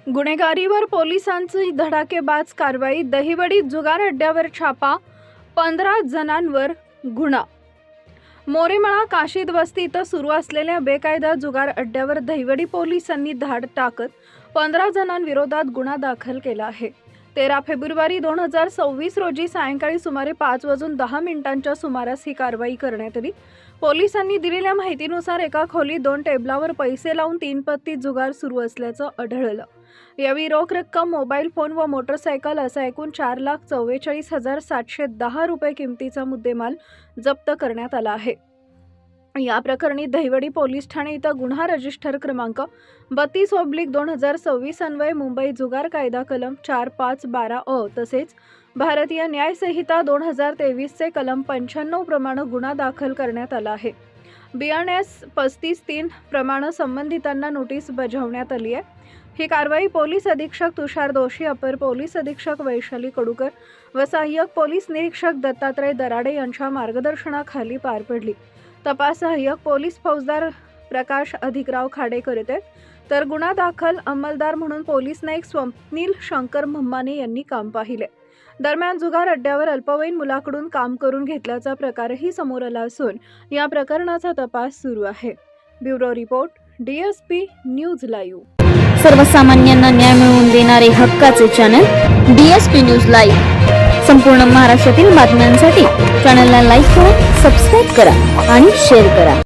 गुन्हेगारीवर पोलिसांची धडाकेबाज कारवाई। दहिवडी जुगार अड्ड्यावर छापा, 15 जणांवर गुन्हा। मोरेमळा काशीद वस्ती इथं सुरू असलेल्या बेकायदा जुगार अड्ड्यावर दहिवडी पोलिसांनी धाड टाकत 15 जणांविरोधात गुन्हा दाखल केला आहे। 13 फेब्रुवारी 2026 रोजी सायंकाळी सुमारे 5:10 सुमारास ही कारवाई करण्यात आली। पोलिसांनी दिलेल्या माहितीनुसार एका खोलीत 2 टेबलावर पैसे लावून 3 पत्ती जुगार सुरू असल्याचं आढळलं। यावेळी रोख रक्कम, मोबाईल फोन व मोटरसायकल असा एकूण 4,44,710 रुपये किमतीचा मुद्देमाल जप्त करण्यात आला आहे। या प्रकरणी दहिवडी पोलीस ठाणे इथं गुन्हा रजिस्टर क्रमांक 32/2026 अन्वये मुंबई जुगार कायदा कलम 4512 अ तसेच भारतीय न्याय संहिता 2023 चे कलम 95 प्रमाणे गुन्हा दाखल करण्यात आला आहे। BNS 35-3 प्रमाणे संबंधितांना नोटीस बजावण्यात आली आहे। ही कारवाई पोलीस अधीक्षक तुषार दोशी, अपर पोलीस अधीक्षक वैशाली कडूकर व सहाय्यक पोलीस निरीक्षक दत्तात्रय दराडे यांच्या मार्गदर्शनाखाली पार पडली। तपास सहाय्यक पोलीस फौजदार प्रकाश अधिकराव खाडे करत आहेत, तर गुन्हा दाखल अंमलदार म्हणून पोलीस नाईक स्वप्नील शंकर म्हामाने यांनी काम पाहिले। दरम्यान जुगार अड्ड्यावर अल्पवयीन मुलाकडून काम करून घेतल्याचा प्रकारही समोर आला असून या प्रकरणाचा तपास सुरू आहे। Bureau report, DSP news live. सर्वसामान्यांना न्याय मिळवून देणारे हक्काचे चॅनल DSP न्यूज लाईव्ह। संपूर्ण महाराष्ट्रातील बातम्यांसाठी चॅनलला लाईक करा, सबस्क्राईब करा आणि शेअर करा।